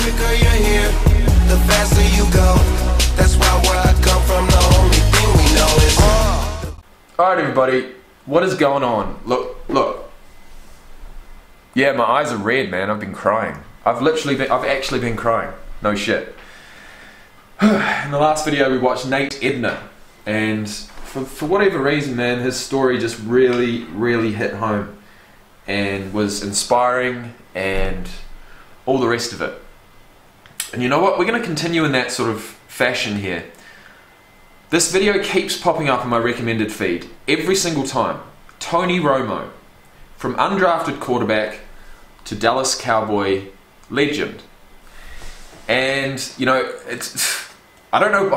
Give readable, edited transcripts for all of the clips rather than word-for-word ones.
quicker you're here, the faster you go. That's why where I come from, the only thing we know is Alright everybody, what is going on? Look. Yeah, my eyes are red, man. I've been crying. I've actually been crying. No shit. In the last video we watched Nate Ebner, and for whatever reason, man, his story just really hit home and was inspiring and all the rest of it. And you know what? We're going to continue in that sort of fashion here. This video keeps popping up in my recommended feed every single time. Tony Romo, from undrafted quarterback to Dallas Cowboy legend. And you know, I don't know,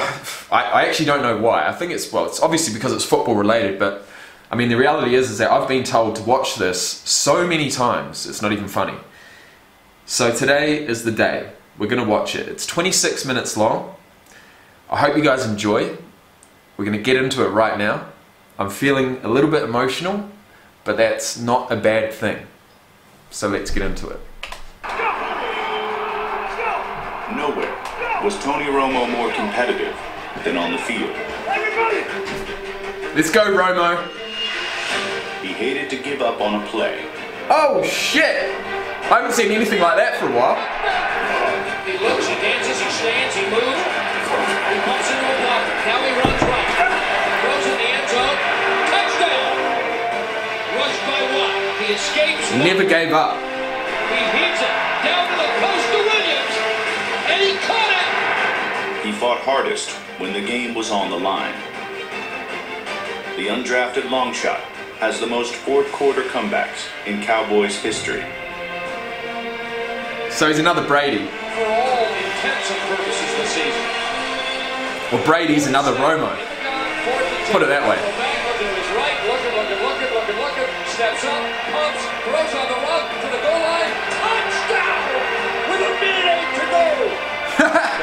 I actually don't know why. I think it's obviously because it's football related, but I mean the reality is that I've been told to watch this so many times, it's not even funny. So today is the day. We're going to watch it. It's 26 minutes long. I hope you guys enjoy. We're going to get into it right now. I'm feeling a little bit emotional, but that's not a bad thing. So let's get into it. Nowhere was Tony Romo more competitive than on the field. Let's go, Romo. He hated to give up on a play. Oh shit! I haven't seen anything like that for a while. He looks, he dances, he stands, he moves. He pumps into a blocker. Now he runs right. Throws in the end zone. Touchdown! Rushed by Watt. He escapes. He never gave up. He hits it down to the post to Williams. And he caught it! He fought hardest when the game was on the line. The undrafted long shot has the most fourth quarter comebacks in Cowboys history. So he's another Brady. For all intents and purposes this season. Or Brady's another Romo. Put it that way. Looking to his right, looking. Steps up, pumps, throws on the run to the goal line. Touchdown! With a minute 8 to go.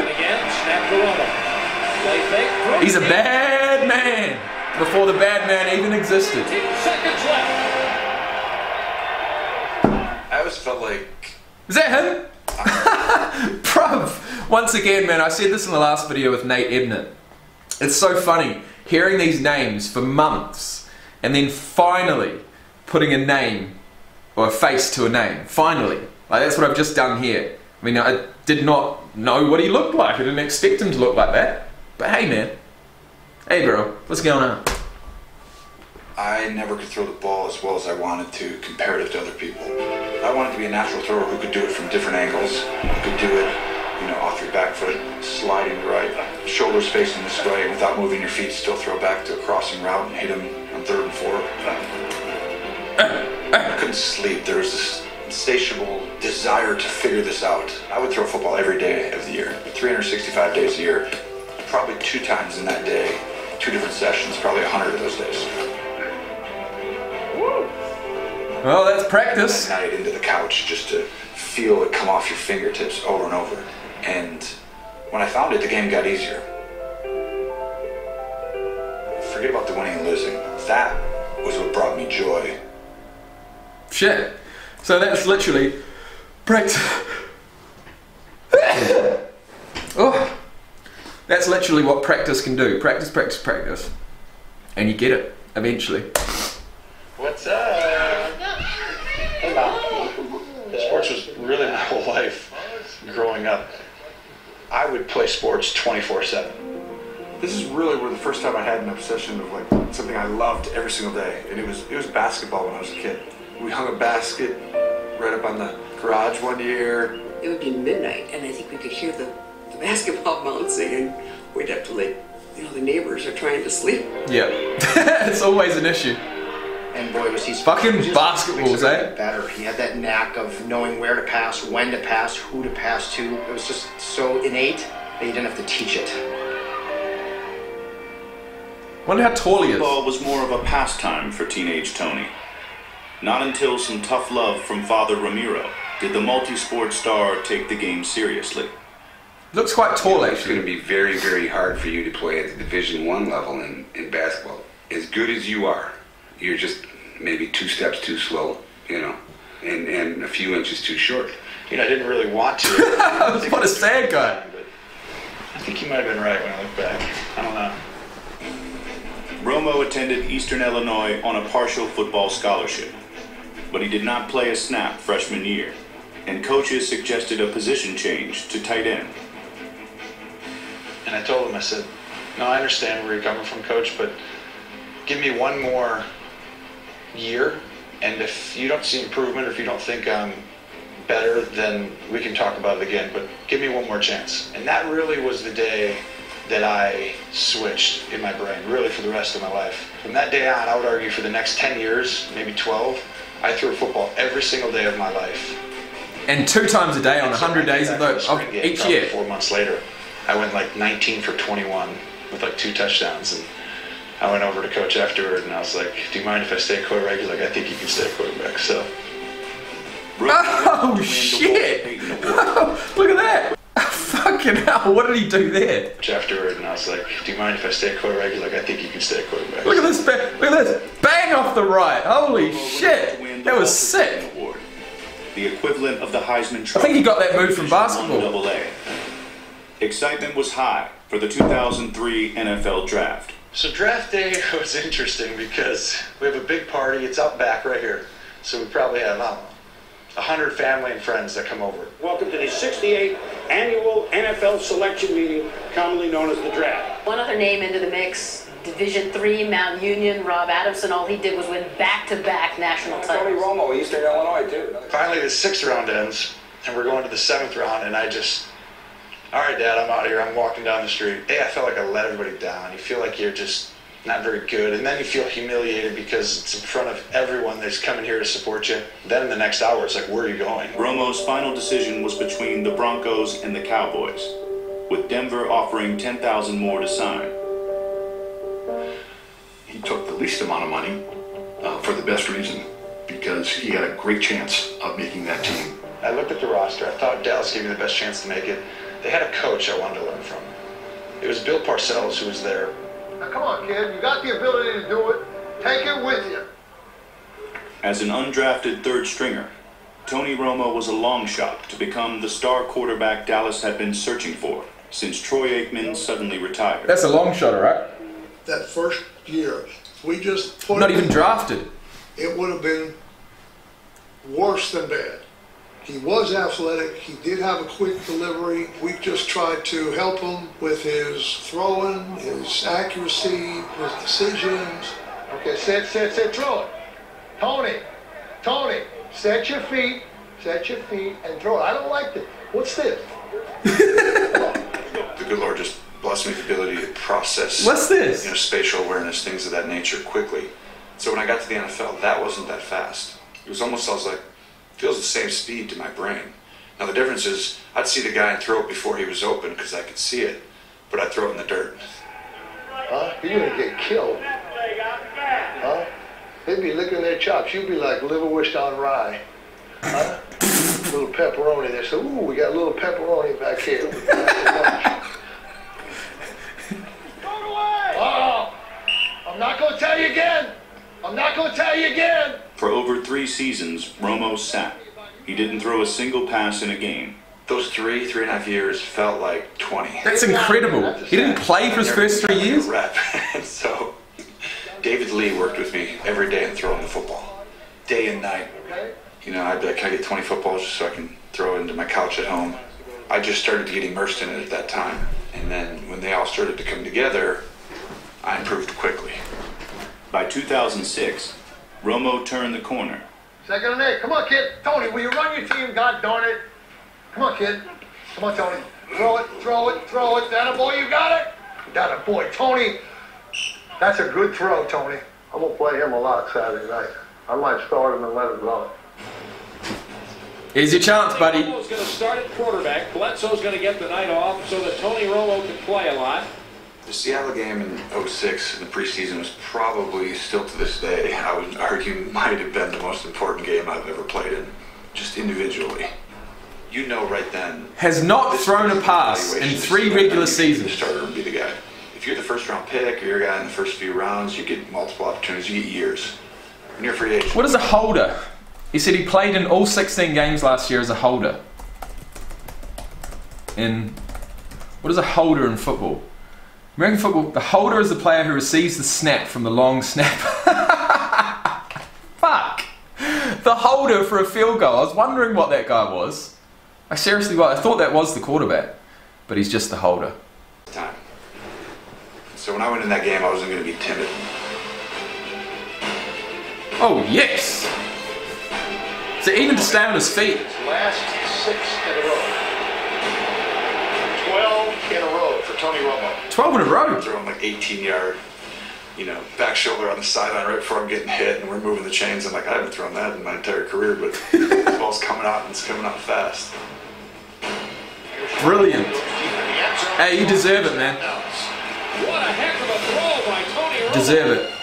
And again, snap to Romo. Play fake. He's a bad man. Before the bad man even existed. 15 seconds left. I always felt like... Is that him? Bruv. Once again, man, I said this in the last video with Nate Ebner. It's so funny hearing these names for months and then finally putting a name or a face to a name. Finally. Like, that's what I've just done here. I mean, I did not know what he looked like. I didn't expect him to look like that. But hey, man. Hey, bro. What's going on? I never could throw the ball as well as I wanted to, comparative to other people. I wanted to be a natural thrower who could do it from different angles, who could do it, you know, off your back foot, sliding right, shoulders facing this way, and without moving your feet, still throw back to a crossing route and hit him on 3rd and 4. I couldn't sleep. There was this insatiable desire to figure this out. I would throw football every day of the year, 365 days a year, probably 2 times in that day, 2 different sessions, probably 100 of those days. Well, that's practice. Night into the couch just to feel it come off your fingertips over and over. And when I found it, the game got easier. Forget about the winning and losing. That was what brought me joy. Shit. So that's literally practice. Oh. That's literally what practice can do. Practice. And you get it, eventually. What's up? Hello. Sports was really my whole life growing up. I would play sports 24/7. This is really where the first time I had an obsession of like something I loved every single day, and it was basketball when I was a kid. We hung a basket right up on the garage one year. It would be midnight, and I think we could hear the basketball bouncing, and we'd have to the neighbors are trying to sleep. Yeah, it's always an issue. And boy, was he fucking basketballs, eh? Better. He had that knack of knowing where to pass, when to pass, who to pass to. It was just so innate that you didn't have to teach it. Wonder how tall he is. Football was more of a pastime for teenage Tony. Not until some tough love from Father Ramiro did the multi-sport star take the game seriously. Looks quite tall, It's actually. going to be very, very hard for you to play at the Division I level in basketball. As good as you are, you're just maybe 2 steps too slow, you know, and a few inches too short. I didn't really want to. What a sad guy. But I think he might have been right when I look back. I don't know. Romo attended Eastern Illinois on a partial football scholarship, but he did not play a snap freshman year, and coaches suggested a position change to tight end. And I told him, I said, no, I understand where you're coming from, Coach, but give me one more year, and if you don't see improvement, or if you don't think I'm better, then we can talk about it again, but give me one more chance. And that really was the day that I switched in my brain, really for the rest of my life. From that day on, I would argue for the next 10 years, maybe 12, I threw football every single day of my life. And 2 times a day on 100 days of each year. 4 months later, I went like 19 for 21 with like 2 touchdowns. And I went over to Coach afterward and I was like, do you mind if I stay a quarterback? He's like, I think you can stay a quarterback. So. Oh, shit! Look at that! Fucking hell, what did he do there? Afterward, and I was like, do you mind if I stay a quarterback? He's like, I think you can stay a quarterback. Look at this, look at this! Bang off the right! Holy shit! That was sick! The equivalent of the Heisman Trophy. I think he got that move from basketball. AA. Excitement was high for the 2003 NFL Draft. So draft day was interesting because we have a big party. It's out back right here. So we probably have, 100 family and friends that come over. Welcome to the 68th annual NFL selection meeting, commonly known as the draft. One other name into the mix, Division III, Mount Union, Rob Adamson. All he did was win back-to-back national titles. Tony Romo, Eastern Illinois, too. Finally, the 6th round ends, and we're going to the 7th round, and I just, all right, Dad, I'm out of here. I'm walking down the street. Hey, I felt like I let everybody down. You feel like you're just not very good, and then you feel humiliated because it's in front of everyone that's coming here to support you. Then in the next hour, it's like, where are you going? Romo's final decision was between the Broncos and the Cowboys, with Denver offering $10,000 more to sign. He took the least amount of money for the best reason, because he had a great chance of making that team. I looked at the roster. I thought Dallas gave me the best chance to make it. They had a coach I wanted to learn from. It was Bill Parcells who was there. Now come on, kid. You got the ability to do it. Take it with you. As an undrafted third stringer, Tony Romo was a long shot to become the star quarterback Dallas had been searching for since Troy Aikman suddenly retired. That's a long shot, right? That first year, we just put not even drafted. It would have been worse than bad. He was athletic. He did have a quick delivery. We just tried to help him with his throwing, his accuracy, his decisions. Okay, sit, throw it. Tony, set your feet and throw it. I don't like this. What's this? The good Lord just blessed me with the ability to process. What's this? Spatial awareness, things of that nature quickly. So when I got to the NFL, that wasn't that fast. It was almost, I was like, feels the same speed to my brain. Now the difference is, I'd see the guy and throw it before he was open because I could see it, but I'd throw it in the dirt. Huh? You're gonna get killed. Huh? They'd be licking their chops. You'd be like liverwurst on rye. Huh? Little pepperoni. They say, ooh, we got a little pepperoni back here. Oh, I'm not gonna tell you again. For over 3 seasons, Romo sat. He didn't throw a single pass in a game. Those 3.5 years felt like 20. That's incredible. He didn't play for his first 3 years? Rep. So David Lee worked with me every day and throwing the football. Day and night. I'd be like, can I get 20 footballs just so I can throw it into my couch at home? I just started to get immersed in it at that time. And then when they all started to come together, I improved quickly. By 2006, Romo turned the corner. 2nd and 8. Come on, kid. Tony, will you run your team? God darn it. Come on, kid. Come on, Tony. Throw it. That a boy, you got it? That a boy. Tony, that's a good throw, Tony. I'm going to play him a lot Saturday night. I might start him and let him run. Here's your chance, buddy. Romo's going to start at quarterback. Bledsoe's going to get the night off so that Tony Romo can play a lot. The Seattle game in 2006 in the preseason was probably, still to this day, I would argue might have been the most important game I've ever played in, just individually. Right then. Has not thrown a pass in 3 regular seasons. The starter and be the guy. If you're the first round pick or you're a guy in the first few rounds, you get multiple opportunities, you get years. When you're a free agent. What is a holder? He said he played in all 16 games last year as a holder. in... What is a holder in football? American football, the holder is the player who receives the snap from the long snap. Fuck! The holder for a field goal. I was wondering what that guy was. I seriously was. I thought that was the quarterback. But he's just the holder. Time. So when I went in that game, I wasn't going to be timid. Oh, yes! So even to stay on his feet. Last 6 in a row. 12 in a row for Tony Romo. 12 in a row? Throwing like 18-yard, back shoulder on the sideline right before I'm getting hit, and we're moving the chains. I'm like, I haven't thrown that in my entire career, but the ball's coming out, and it's coming out fast. Brilliant. Hey, you deserve it, man. What a heck of a throw by Tony Romo. Deserve it.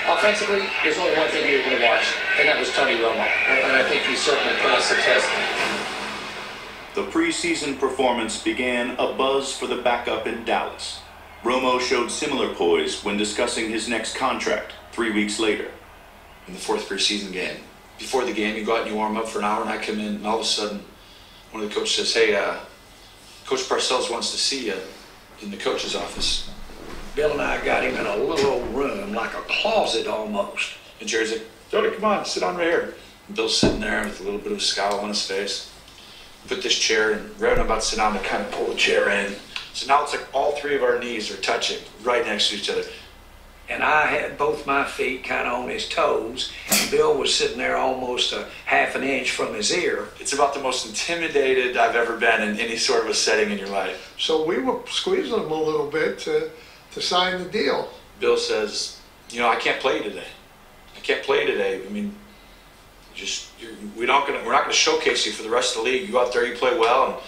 Offensively, there's only one thing you're going to watch, and that was Tony Romo. And I think he certainly passed the test. The preseason performance began a buzz for the backup in Dallas. Romo showed similar poise when discussing his next contract 3 weeks later. In the 4th preseason game, before the game, you go out and you warm up for an hour, and I come in, and all of a sudden, one of the coaches says, hey, Coach Parcells wants to see you in the coach's office. Bill and I got him in a little old room, like a closet almost. And Jerry's like, Tony, come on, sit on right here. And Bill's sitting there with a little bit of a scowl on his face. Put this chair, and right when I'm about to sit down, to kind of pull the chair in. So now it's like all 3 of our knees are touching right next to each other. And I had both my feet kind of on his toes, and Bill was sitting there almost a half an inch from his ear. It's about the most intimidated I've ever been in any sort of a setting in your life. So we were squeezing him a little bit to sign the deal. Bill says, I can't play today. I can't play today. I mean, we're not going to showcase you for the rest of the league. You go out there, you play well,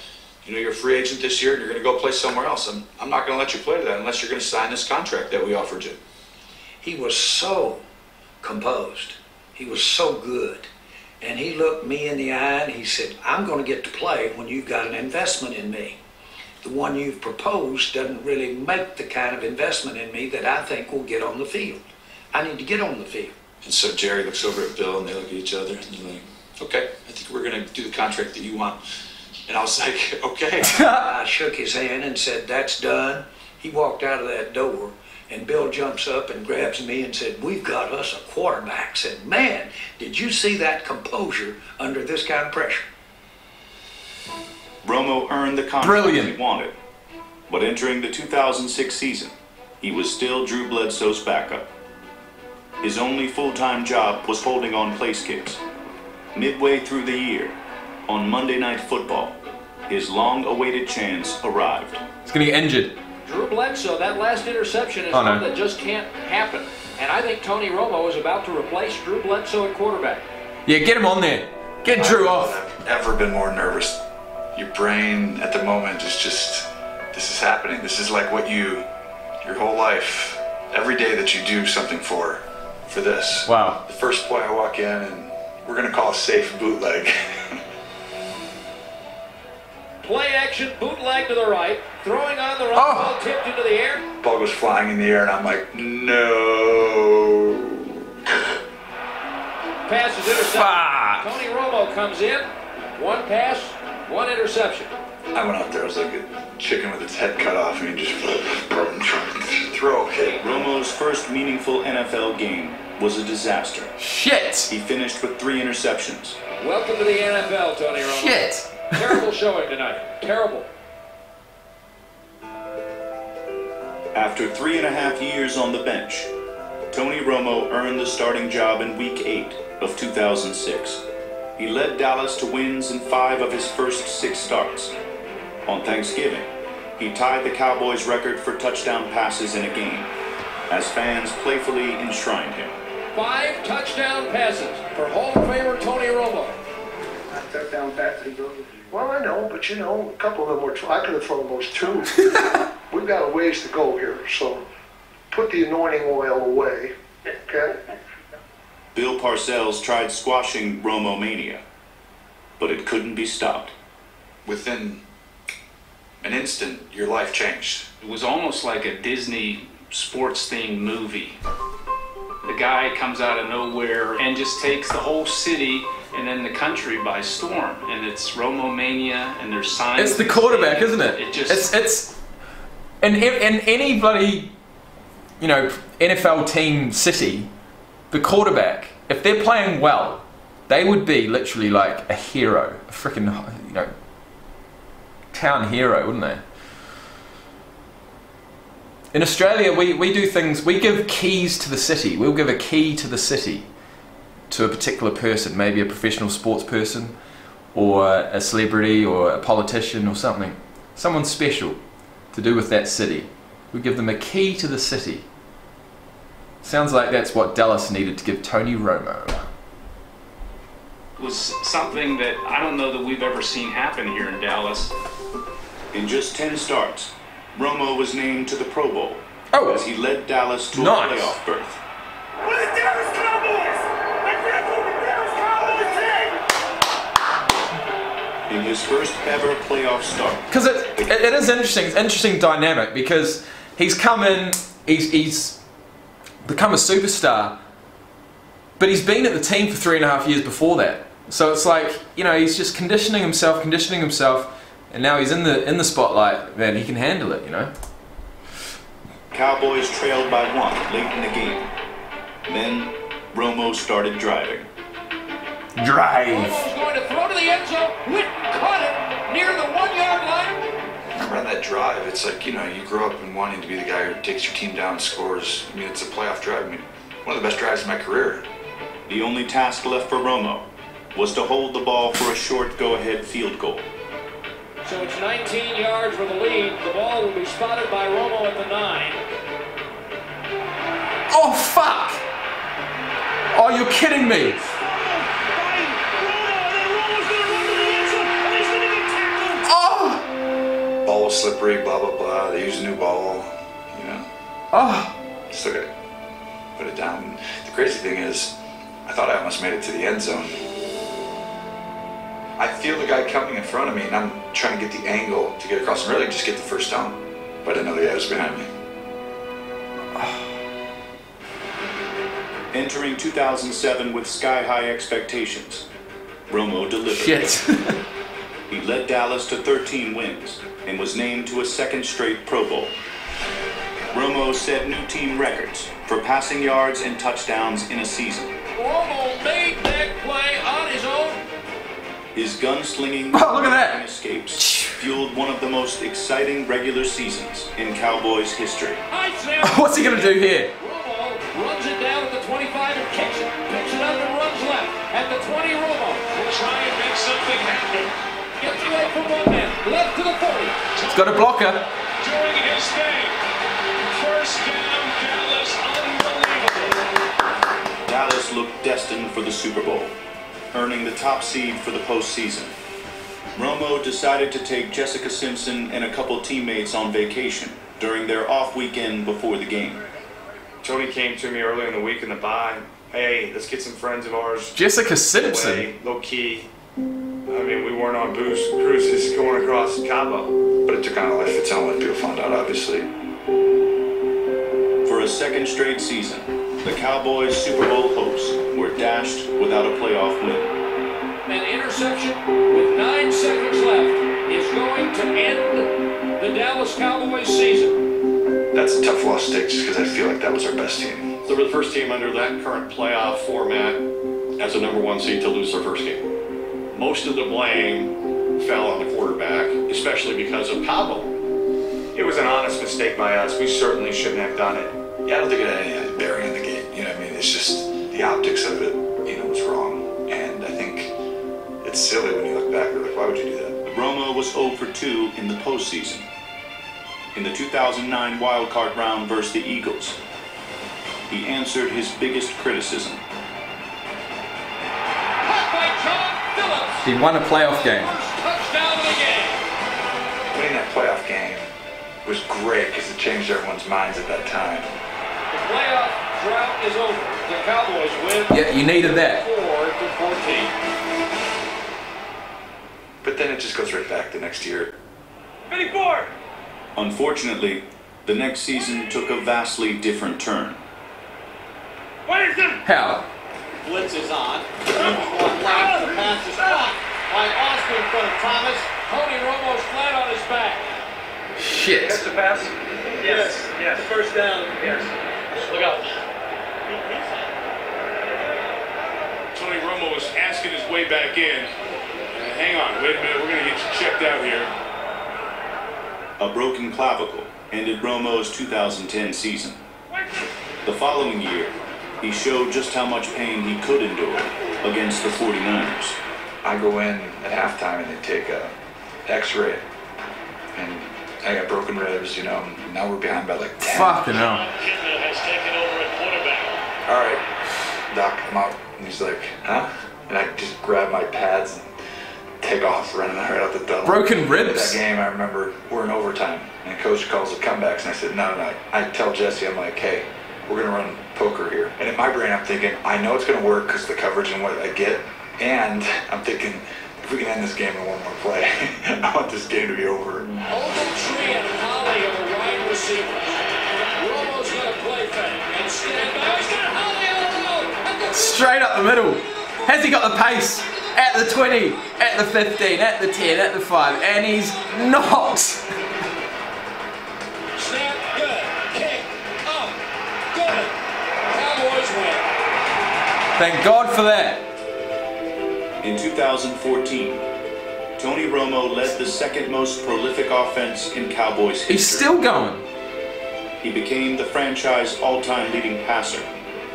and you're a free agent this year, and you're going to go play somewhere else. I'm not going to let you play today unless you're going to sign this contract that we offered you. He was so composed. He was so good. And he looked me in the eye and he said, I'm going to get to play when you've got an investment in me. The one you've proposed doesn't really make the kind of investment in me that I think will get on the field. I need to get on the field. And so Jerry looks over at Bill and they look at each other and they're like, okay, I think we're going to do the contract that you want. And I was like, okay. I shook his hand and said, that's done. He walked out of that door. And Bill jumps up and grabs me and said, we've got us a quarterback. Said, man, did you see that composure under this kind of pressure? Romo earned the contract he wanted. But entering the 2006 season, he was still Drew Bledsoe's backup. His only full-time job was holding on place kicks. Midway through the year, on Monday Night Football, his long-awaited chance arrived. He's going to get injured. Drew Bledsoe, that last interception is one that just can't happen. And I think Tony Romo is about to replace Drew Bledsoe at quarterback. Yeah, get him on there. Get Drew off. I've never been more nervous. Your brain at the moment is just, this is happening. This is like what your whole life, every day that you do something for this. Wow. The first play I walk in and we're going to call a safe bootleg. Play action, bootleg to the right, throwing on the right, ball tipped into the air. Ball goes flying in the air and I'm like, no. Pass is intercepted. Tony Romo comes in, 1 pass, 1 interception. I went out there, I was like a chicken with its head cut off, and just throw. Okay. Romo's first meaningful NFL game was a disaster. Shit! He finished with 3 interceptions. Welcome to the NFL, Tony Romo. Shit! Terrible showing tonight. Terrible. After 3.5 years on the bench, Tony Romo earned the starting job in Week 8 of 2006. He led Dallas to wins in 5 of his first 6 starts. On Thanksgiving, he tied the Cowboys' record for touchdown passes in a game, as fans playfully enshrined him. 5 touchdown passes for Hall of Famer Tony Romo. Touchdown passes. Well, I know, but a couple of them were. I could have thrown those 2. We've got a ways to go here, so put the anointing oil away, okay? Bill Parcells tried squashing Romo mania, but it couldn't be stopped. Within an instant, your life changed. It was almost like a Disney sports-themed movie. The guy comes out of nowhere and just takes the whole city and then the country by storm. And it's ROMO mania, and there's signs. It's the quarterback, isn't it? It just it's in any bloody, you know, NFL team city, the quarterback, if they're playing well, they would be literally like a hero, a freaking, you know, town hero, wouldn't they? In Australia, we do things, we give keys to the city. We'll give a key to the city to a particular person, maybe a professional sports person, or a celebrity, or a politician, or something. Someone special to do with that city. We give them a key to the city. Sounds like that's what Dallas needed to give Tony Romo. was something that I don't know that we've ever seen happen here in Dallas. In just 10 starts, Romo was named to the Pro Bowl as he led Dallas to a playoff berth. We're the Dallas Cowboys! Let's represent the Dallas Cowboys team! In his first ever playoff start. Because it is interesting. It's an interesting dynamic because he's come in, he's become a superstar, but he's been at the team for 3.5 years before that. So it's like, you know, he's just conditioning himself, and now he's in the spotlight. Man, he can handle it, you know. Cowboys trailed by 1 late in the game. Then Romo started driving. Romo's going to throw to the end zone. Witten caught it near the 1-yard line. Remember on that drive, it's like, you know, you grow up in wanting to be the guy who takes your team down, scores. I mean, it's a playoff drive. I mean, one of the best drives of my career. The only task left for Romo was to hold the ball for a short go-ahead field goal. So it's 19 yards for the lead. The ball will be spotted by Romo at the 9. Oh, fuck! Oh, you're kidding me! Oh! Ball was slippery, blah, blah, blah. They used a new ball, you know. Oh! Still got to put it down. The crazy thing is, I thought I almost made it to the end zone. I feel the guy coming in front of me, and I'm trying to get the angle to get across and really just get the first down. But I didn't know the guy was behind me. Entering 2007 with sky-high expectations, Romo delivered. Shit. He led Dallas to 13 wins and was named to a 2nd straight Pro Bowl. Romo set new team records for passing yards and touchdowns in a season. Romo made that play on his own. His gunslinging and escapes fueled one of the most exciting regular seasons in Cowboys history. What's he gonna do here? Romo runs it down at the 25 and kicks it, picks it up and runs left. At the 20, Romo will try and make something happen. Gets away from one man, left to the 40. He's got a blocker. Doing his thing. First down, Dallas, unbelievable. Dallas looked destined for the Super Bowl, earning the top seed for the postseason. Romo decided to take Jessica Simpson and a couple teammates on vacation during their off weekend before the game. Tony came to me early in the week in the bye. Hey, let's get some friends of ours. Jessica Simpson? Away, low key. I mean, we weren't on cruises going across Cabo. But it took on a life of its own when people found out, obviously. For a 2nd straight season, the Cowboys Super Bowl hosts were dashed without a playoff win. An interception with 9 seconds left is going to end the Dallas Cowboys season. That's a tough loss to take just because I feel like that was our best team. So we're the first team under that current playoff format as a #1 seed to lose their first game. Most of the blame fell on the quarterback, especially because of Cabo. It was an honest mistake by us. We certainly shouldn't have done it. Yeah, I don't think it had any bearing in the game. You know what I mean? It's just the optics of it, you know, was wrong. And I think it's silly when you look back. You're like, why would you do that? Romo was 0 for 2 in the postseason. In the 2009 wildcard round versus the Eagles, he answered his biggest criticism. He won a playoff game. Touchdown of the game. Winning that playoff game was great because it changed everyone's minds at that time. The playoff drought is over. The Cowboys win. Yeah, you needed that. 4-14. But then it just goes right back the next year. 54. Unfortunately, the next season took a vastly different turn. What is it? How? Blitz is on. One left. The pass is caught by Austin in front of Thomas. Tony Romo's flat on his back. Shit. That's the pass? Yes. Yes. The first down. Yes. Look out. Tony Romo was asking his way back in. Hang on, wait a minute, we're going to get you checked out here. A broken clavicle ended Romo's 2010 season. The following year, he showed just how much pain he could endure against the 49ers. I go in at halftime and they take a X-ray, and I got broken ribs, you know, and now we're behind by like 10. Fucking hell. Has taken over at quarterback. All right, Doc, I'm out. And he's like, huh? And I just grab my pads and take off, running right out the tunnel. Broken ribs? That game, I remember we're in overtime, and coach calls the comebacks, and I said, no. I tell Jesse, I'm like, hey, we're gonna run poker here. And in my brain, I'm thinking, I know it's gonna work because the coverage and what I get, and I'm thinking, if we can end this game in one more play, I want this game to be over. Ogletree and Holly are the wide receivers. Romo's gonna play fake and stand by. He's got Holly on the road. Straight up the middle. Has he got the pace? At the 20, at the 15, at the 10, at the 5, and he's not. Snap, good. Kick, up, good. Cowboys win. Thank God for that. In 2014, Tony Romo led the second most prolific offense in Cowboys history. He's still going. He became the franchise all-time leading passer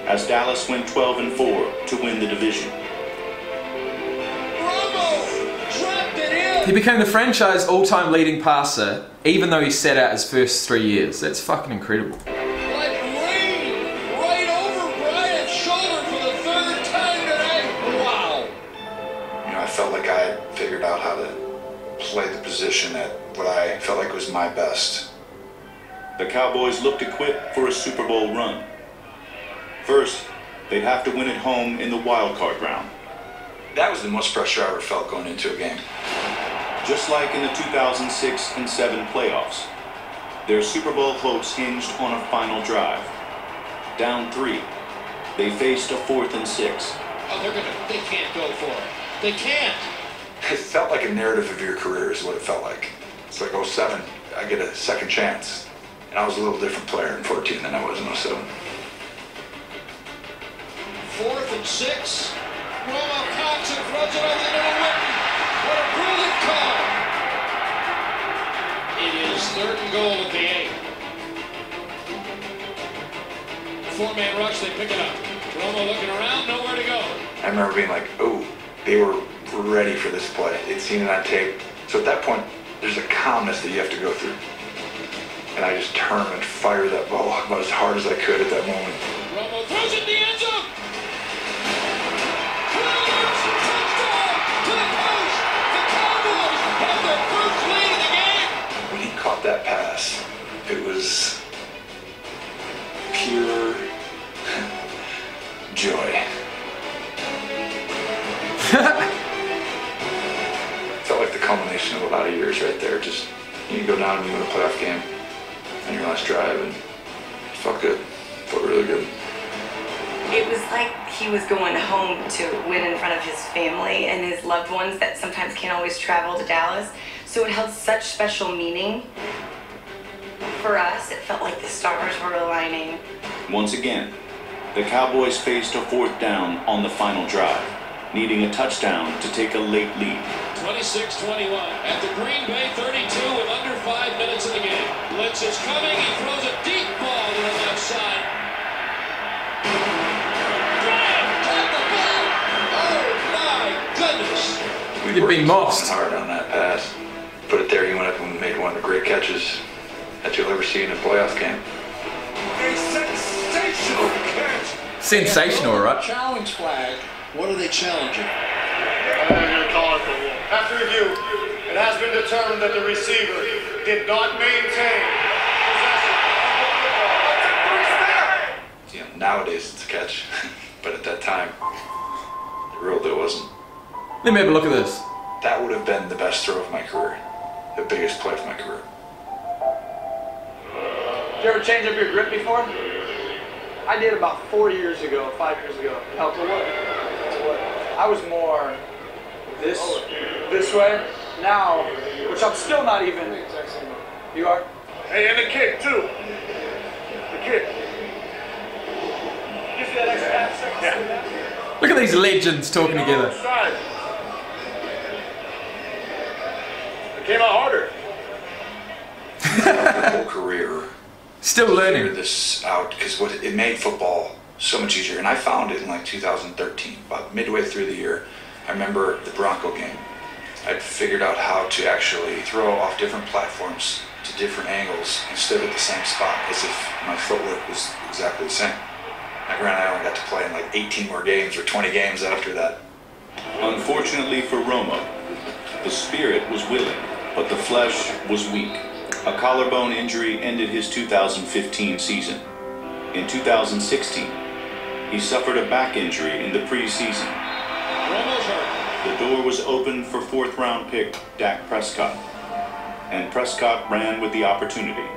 as Dallas went 12-4 to win the division. He became the franchise all-time leading passer, even though he sat out his first 3 years. That's fucking incredible. Like rain, right over Bryant's shoulder for the third time today. Wow. You know, I felt like I had figured out how to play the position at what I felt like was my best. The Cowboys looked equipped for a Super Bowl run. First, they'd have to win at home in the wild card round. That was the most pressure I ever felt going into a game. Just like in the 2006 and 7 playoffs, their Super Bowl hopes hinged on a final drive. Down 3, they faced a 4th and 6. Oh, they can't go for it. They can't. It felt like a narrative of your career is what it felt like. It's like 07, I get a second chance. And I was a little different player in 14 than I was in 07. 4th and 6. Romo cocks and throws it over the middle. Whitten. What a brilliant call. It is 3rd and goal at the 8. 4-man rush, they pick it up. Romo looking around, nowhere to go. I remember being like, oh, they were ready for this play. They'd seen it on tape. So at that point, there's a calmness that you have to go through. And I just turned and fired that ball about as hard as I could at that moment. Romo throws it in the end zone. When he caught that pass, it was pure joy. Felt like the culmination of a lot of years right there. Just, you go down and you win a playoff game on your last drive, and it felt good. It felt really good. It was like he was going home to win in front of his family and his loved ones that sometimes can't always travel to Dallas. So it held such special meaning for us. It felt like the stars were aligning. Once again, the Cowboys faced a 4th down on the final drive, needing a touchdown to take a late lead. 26-21 at the Green Bay 32 with under 5 minutes in the game. Blitz is coming. He throws a deep ball to the left side. You'd be mossed. Hard on that pass. Put it there, he went up and made one of the great catches that you'll ever see in a playoff game. A sensational catch. Sensational, right? Challenge flag. What are they challenging? After review, it has been determined that the receiver did not maintain possession. You know, nowadays it's a catch, but at that time, the real deal wasn't. Let me have a look at this. That would have been the best throw of my career, the biggest play of my career. Did you ever change up your grip before? I did about 4 years ago, 5 years ago. It helped a lot. I was more this way. Now, which I'm still not even. You are? Hey, and the kick too. The kick. Gives you that extra half second. Yeah. Look at these legends talking together. Side. It came out harder. My whole career. Still learning. Figured this out because it made football so much easier. And I found it in like 2013, about midway through the year. I remember the Bronco game. I'd figured out how to actually throw off different platforms to different angles instead of at the same spot, as if my footwork was exactly the same. Now, granted, I only got to play in like 18 more games or 20 games after that. Unfortunately for Romo, the spirit was willing, but the flesh was weak. A collarbone injury ended his 2015 season. In 2016, he suffered a back injury in the preseason. Romo's hurt. The door was open for fourth-round pick Dak Prescott, and Prescott ran with the opportunity.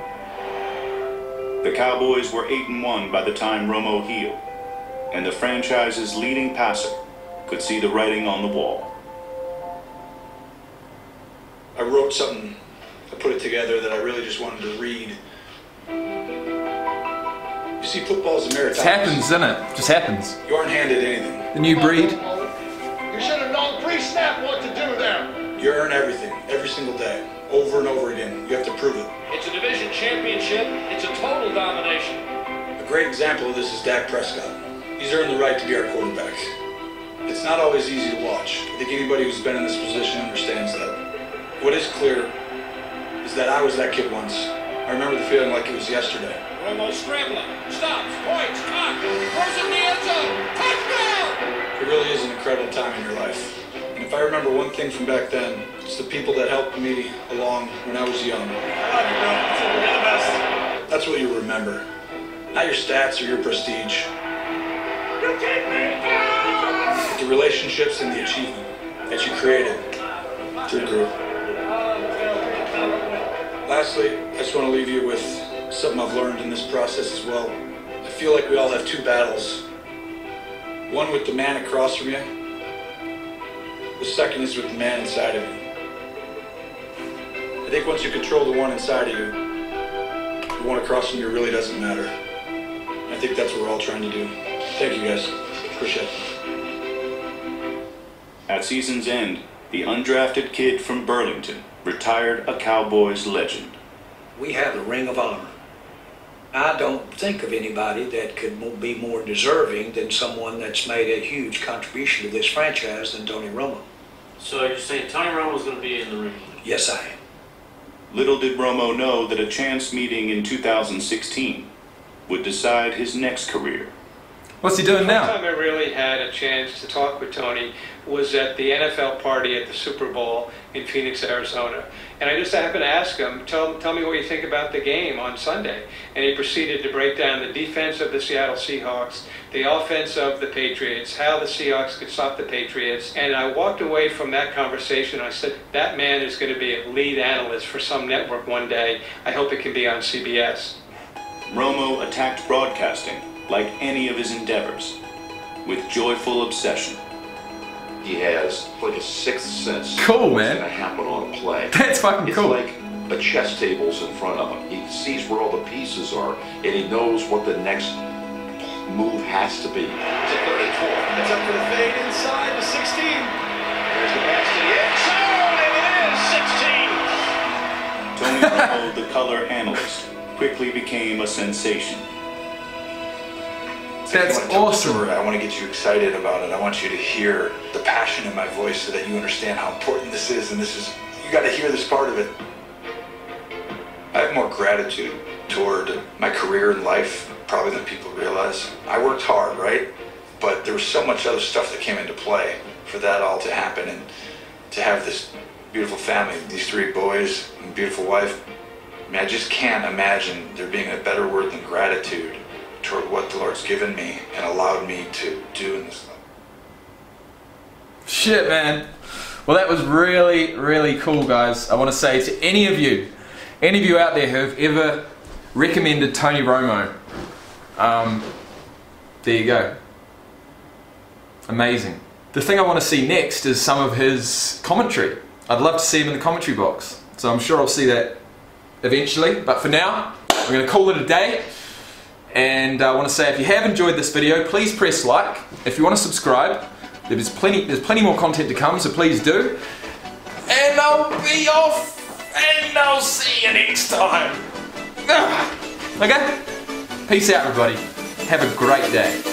The Cowboys were 8-1 by the time Romo healed, and the franchise's leading passer could see the writing on the wall. I wrote something, I put it together that I really just wanted to read. You see, football's a marathon. It happens, doesn't it? Just happens. You aren't handed anything. The new breed. You should have known pre-snap what to do there. You earn everything, every single day, over and over again. You have to prove it. It's a division championship. It's a total domination. A great example of this is Dak Prescott. He's earned the right to be our quarterback. It's not always easy to watch. I think anybody who's been in this position understands that. What is clear is that I was that kid once. I remember the feeling like it was yesterday. Romo scrambling. Stops. Points. Cock. Throws in the end zone. Touchdown! It really is an incredible time in your life. And if I remember one thing from back then, it's the people that helped me along when I was young. I love you, bro. You're the best. That's what you remember. Not your stats or your prestige. You kidding me? But the relationships and the achievement that you created through group. Lastly, I just want to leave you with something I've learned in this process as well. I feel like we all have two battles. One with the man across from you. The second is with the man inside of you. I think once you control the one inside of you, the one across from you really doesn't matter. I think that's what we're all trying to do. Thank you guys. Appreciate it. At season's end, the undrafted kid from Burlington retired a Cowboys legend. We have the Ring of Honor. I don't think of anybody that could be more deserving than someone that's made a huge contribution to this franchise than Tony Romo. So you're saying Tony Romo's going to be in the ring? Yes, I am. Little did Romo know that a chance meeting in 2016 would decide his next career. What's he doing now? The first time I really had a chance to talk with Tony was at the NFL party at the Super Bowl in Phoenix, Arizona. And I just happened to ask him, tell me what you think about the game on Sunday. And he proceeded to break down the defense of the Seattle Seahawks, the offense of the Patriots, how the Seahawks could stop the Patriots. And I walked away from that conversation. I said, that man is going to be a lead analyst for some network one day. I hope it can be on CBS. Romo attacked broadcasting like any of his endeavors, with joyful obsession. He has like a sixth sense. Cool, what's man. Gonna happen on a play. That's fucking cool. It's like a chess table's in front of him. He sees where all the pieces are, and he knows what the next move has to be. It's a 34. It's up for the fade inside the 16. There's the pass to the end zone, and it is 16. Tony Romo, the color analyst, quickly became a sensation. That's awesome. I want to get you excited about it. I want you to hear the passion in my voice so that you understand how important this is. And this is, you got to hear this part of it. I have more gratitude toward my career in life probably than people realize. I worked hard, right? But there was so much other stuff that came into play for that all to happen and to have this beautiful family, these 3 boys and a beautiful wife. I mean, I just can't imagine there being a better word than gratitude toward what the Lord's given me and allowed me to do in this life. Shit, man. Well, that was really, really cool, guys. I want to say to any of you out there who have ever recommended Tony Romo, there you go. Amazing. The thing I want to see next is some of his commentary. I'd love to see him in the commentary box. So I'm sure I'll see that eventually. But for now, I'm going to call it a day. And I want to say, if you have enjoyed this video, please press like. If you want to subscribe, there's plenty more content to come, so please do. And I'll be off, and I'll see you next time. Okay? Peace out, everybody. Have a great day.